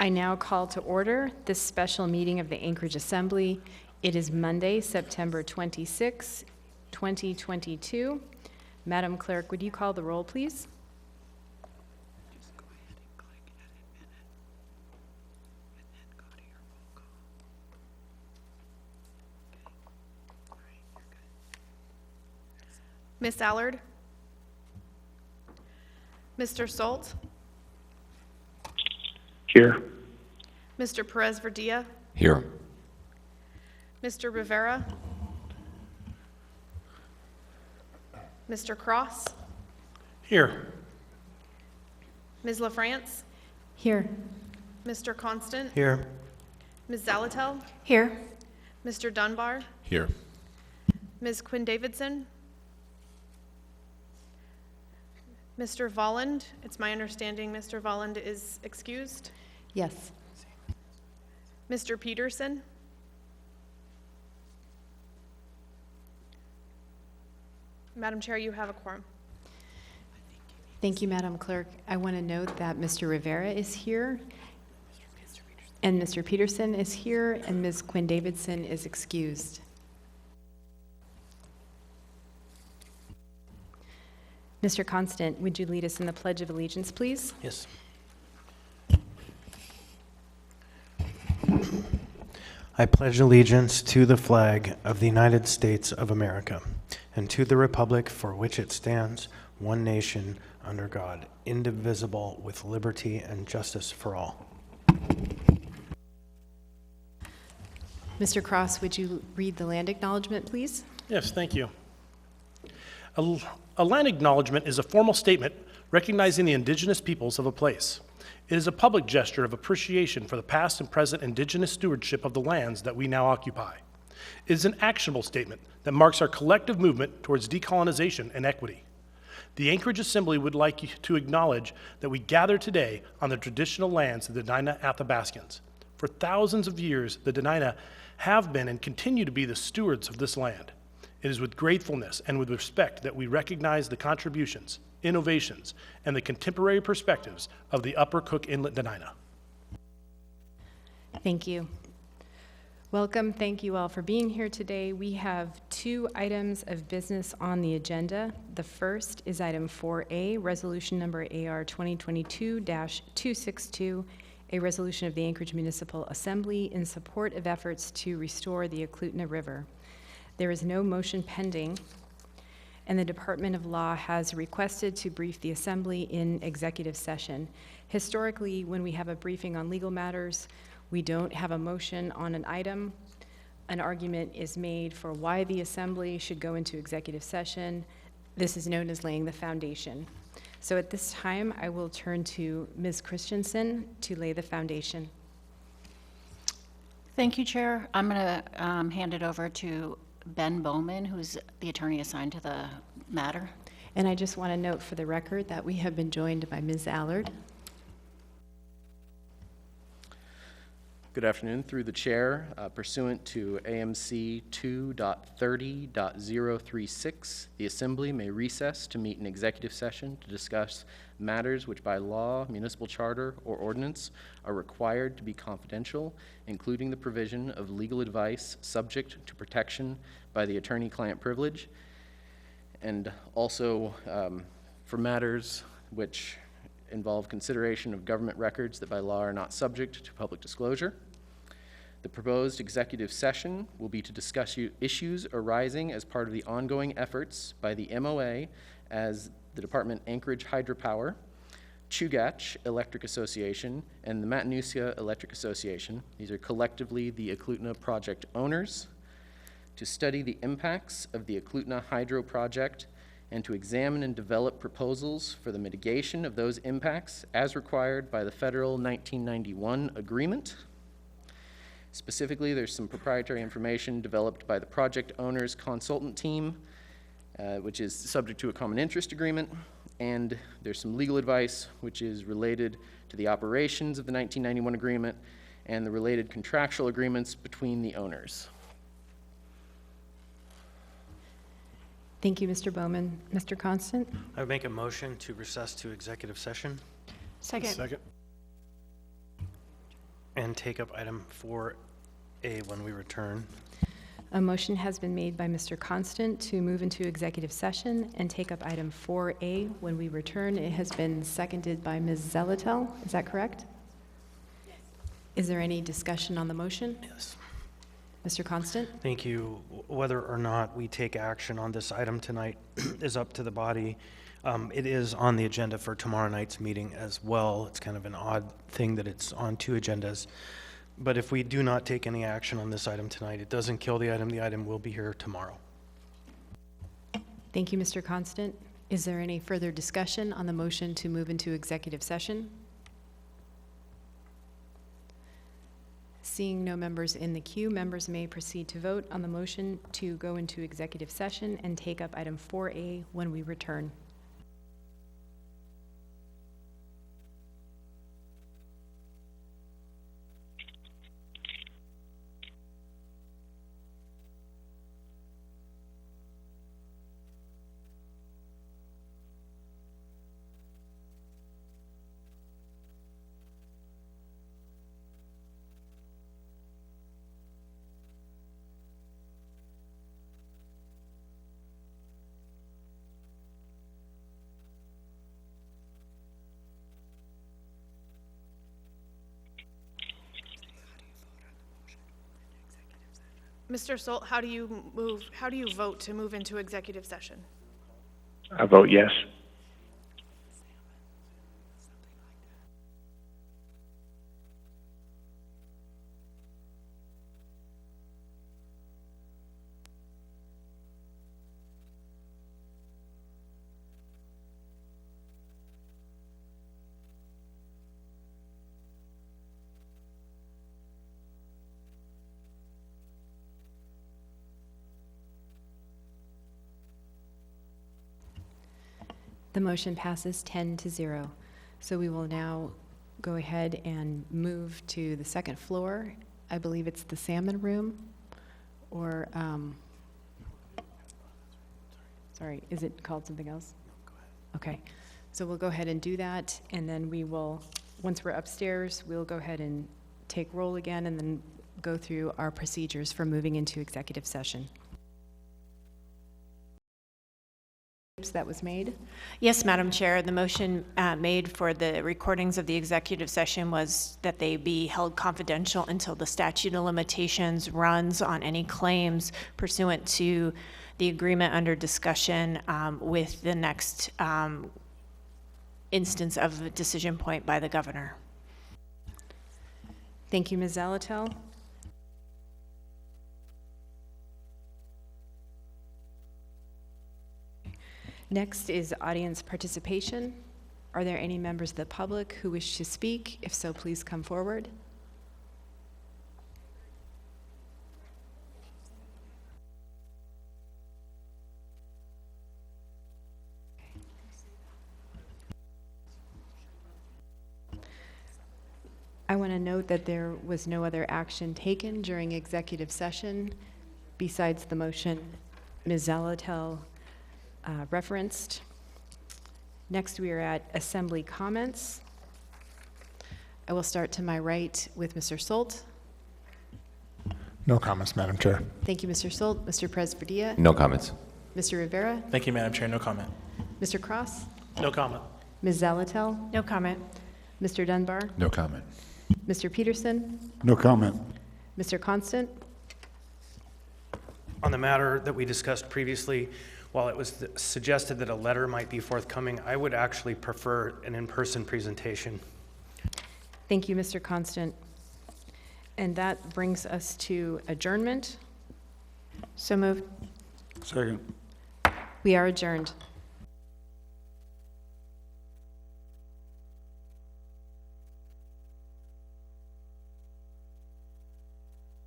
I now call to order this special meeting of the Anchorage Assembly. It is Monday, September 26, 2022. Madam Clerk, would you call the roll, please? Just go ahead and click edit minute, and then go to your roll call. Okay. All right, you're good. Miss Allard? Mr. Stolt? Here. Mr. Perez Verdilla? Here. Mr. Rivera? Mr. Cross? Here. Ms. LaFrance? Here. Mr. Constant? Here. Ms. Zalatel? Here. Mr. Dunbar? Here. Ms. Quinn Davidson? Mr. Volland? It's my understanding Mr. Volland is excused. Yes. Mr. Peterson? Madam Chair, you have a quorum. Thank you, Madam Clerk. I want to note that Mr. Rivera is here, and Mr. Peterson is here, and Ms. Quinn Davidson is excused. Mr. Constant, would you lead us in the Pledge of Allegiance, please? Yes. I pledge allegiance to the flag of the United States of America and to the republic for which it stands, one nation, under God, indivisible, with liberty and justice for all. Mr. Cross, would you read the land acknowledgement, please? Yes, thank you. A land acknowledgement is a formal statement recognizing the indigenous peoples of a place. It is a public gesture of appreciation for the past and present indigenous stewardship of the lands that we now occupy. It is an actionable statement that marks our collective movement towards decolonization and equity. The Anchorage Assembly would like to acknowledge that we gather today on the traditional lands of the Dena'ina Athabascans. For thousands of years, the Dena'ina have been and continue to be the stewards of this land. It is with gratefulness and with respect that we recognize the contributions, innovations, and the contemporary perspectives of the Upper Cook Inlet Dena'ina. Thank you. Welcome. Thank you all for being here today. We have two items of business on the agenda. The first is item 4A, resolution number AR 2022-262, a resolution of the Anchorage Municipal Assembly in support of efforts to restore the Eklutna River. There is no motion pending, and the Department of Law has requested to brief the Assembly in executive session. Historically, when we have a briefing on legal matters, we don't have a motion on an item. An argument is made for why the Assembly should go into executive session. This is known as laying the foundation. So at this time, I will turn to Ms. Christensen to lay the foundation. Thank you, Chair. I'm going to hand it over to Ben Bowman, who's the attorney assigned to the matter. And I just want to note for the record that we have been joined by Ms. Allard. Good afternoon. Through the chair, pursuant to AMC 2.30.036, the Assembly may recess to meet in executive session to discuss matters which by law, municipal charter, or ordinance are required to be confidential, including the provision of legal advice subject to protection by the attorney-client privilege, and also for matters which involve consideration of government records that by law are not subject to public disclosure. The proposed executive session will be to discuss issues arising as part of the ongoing efforts by the MOA as the Department Anchorage Hydropower, Chugach Electric Association, and the Matanuska Electric Association. These are collectively the Eklutna project owners, to study the impacts of the Eklutna Hydro project and to examine and develop proposals for the mitigation of those impacts as required by the federal 1991 agreement. Specifically, there's some proprietary information developed by the project owner's consultant team, which is subject to a common interest agreement, and there's some legal advice which is related to the operations of the 1991 agreement and the related contractual agreements between the owners. Thank you, Mr. Bowman. Mr. Constant? I would make a motion to recess to executive session. Second. take up item 4A when we return. A motion has been made by Mr. Constant to move into executive session and take up item 4A when we return. It has been seconded by Ms. Zelatel. Is that correct? Yes. Is there any discussion on the motion? Yes. Mr. Constant? Thank you. Whether or not we take action on this item tonight is up to the body. It is on the agenda for tomorrow night's meeting as well. It's kind of an odd thing that it's on 2 agendas. But if we do not take any action on this item tonight, it doesn't kill the item. The item will be here tomorrow. Thank you, Mr. Constant. Is there any further discussion on the motion to move into executive session? Seeing no members in the queue, members may proceed to vote on the motion to go into executive session and take up item 4A when we return. Mr. Solt, how do you vote to move into executive session? I vote yes. The motion passes 10-0. So we will now go ahead and move to the second floor. I believe it's the Salmon Room, or, sorry, is it called something else? Okay, so we'll go ahead and do that, and then we will, once we're upstairs, we'll go ahead and take roll again and then go through our procedures for moving into executive session. That was made. Yes, Madam Chair. The motion made for the recordings of the executive session was that they be held confidential until the statute of limitations runs on any claims pursuant to the agreement under discussion with the next instance of a decision point by the governor. Thank you, Ms. Zelatel. Next is audience participation. Are there any members of the public who wish to speak? If so, please come forward. I want to note that there was no other action taken during executive session besides the motion Ms. Zelatel referenced. Next, we are at assembly comments. I will start to my right with Mr. Solt. No comments, Madam Chair. Thank you, Mr. Solt. Mr. Presvedia? No comments. Mr. Rivera? Thank you, Madam Chair. No comment. Mr. Cross? No comment. Ms. Zelatel? No comment. Mr. Dunbar? No comment. Mr. Peterson? No comment. Mr. Constant? On the matter that we discussed previously, while it was suggested that a letter might be forthcoming, I would actually prefer an in-person presentation. Thank you, Mr. Constant. And that brings us to adjournment. So moved. Second. We are adjourned.